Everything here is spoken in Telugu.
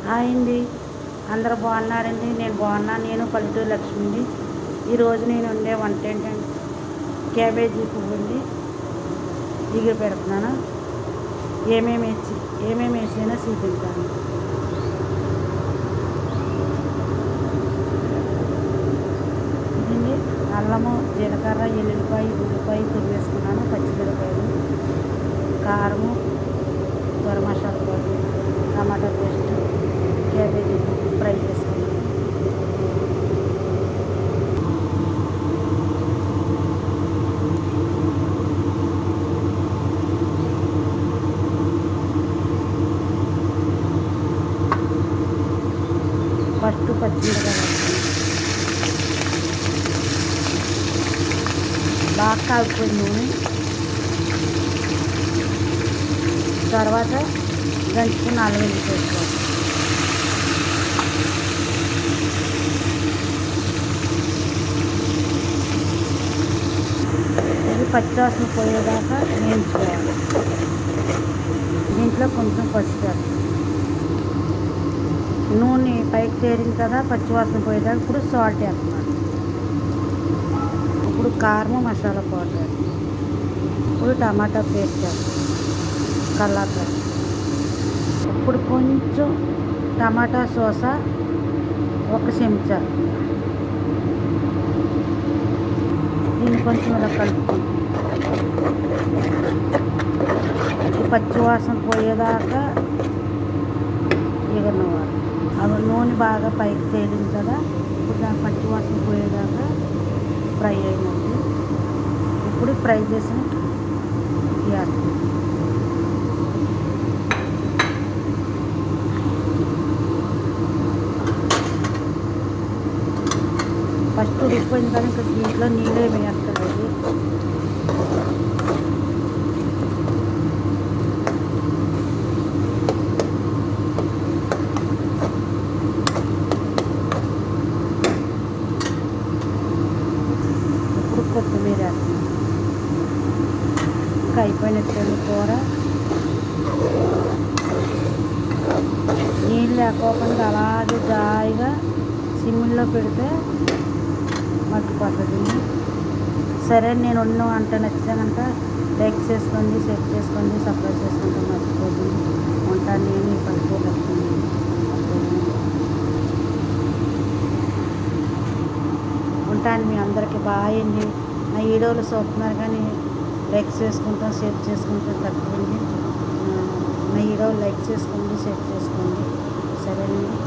హాయ్ అండి, అందరూ బాగున్నారండి? నేను బాగున్నాను. నేను పల్లెటూరు లక్ష్మిండి. ఈరోజు నేను వండే వంట ఏంటంటే క్యాబేజీ పువ్వు అండి. దిగురు పెడుతున్నాను. ఏమేమి వేసినా చూపించాను. ఇదండి అల్లము, జీలకర్ర, ఎల్లుల్లిపాయ, ఉల్లిపాయ తురివేసుకున్నాను. పచ్చిమిరపకాయలు, కారము, గరం మసాలా పౌడర్, టమాటా పేస్ట్, క్యాబేజీ ఫ్రై చేసుకున్నాను. ఫస్ట్ పచ్చిమిరపకాయలు బాగా కాలిపోయి నూనె, తర్వాత దంచుకున్న అల్లం వెల్లుల్లి పేస్ట్, ఇది పచ్చివాసన పోయేదాకా వేయించుకోవాలి. దీంట్లో కొంచెం పసుపు వేస్తాం. నూనె పైకి తేరింది కదా, పచ్చివాసన పోయేదాకా. ఇప్పుడు సాల్ట్ వేస్తున్నాను. ఇప్పుడు కారం, మసాలా పౌడర్, ఇప్పుడు టమాటా పేస్ట్ వేస్తాం, కల్లాపాకు. ఇప్పుడు కొంచెం టమాటా సోస 1 చెంచా, దీన్ని కొంచెం ఇలా కలుపుకుంటాం. పచ్చివాసన పోయేదాకా ఎగరనివ్వాలి. అవి నూనె బాగా పైకి తేలింది కదా, ఇప్పుడు దాని పచ్చివాసన పోయేదాకా ఫ్రై అయినట్టు. ఇప్పుడు ఫ్రై చేసిన వేస్తాం. ఫస్ట్ ఉడికిపోయింది కానీ ఇంకా దీంట్లో నీళ్ళే వేయక్కర్లేదు. ఇప్పుడు కొత్తిమీర వేస్తున్నాం. ఇంకా అయిపోయినట్టు కూర. నీళ్ళు లేకోకుండా అలాగే జాయిగా సిమ్లో పెడితే మగ్గిపోతుంది. సరే, నేను వండిన వంట నచ్చితే కనుక లైక్ చేసుకోండి, షేర్ చేసుకోండి, సబ్స్క్రైబ్ చేసుకుంటే మర్చిపోతుంది. ఉంటాను నేను ఈ పల్లెటూరు లక్ష్మి. ఉంటాను. మీ అందరికీ బాయ్ అండి. నా వీడియోలు చూస్తున్నారు కానీ లైక్ చేసుకుంటాం, షేర్ చేసుకుంటాం తక్కువండి. నా వీడియో లైక్ చేసుకోండి, షేర్ చేసుకోండి. సరేనండి.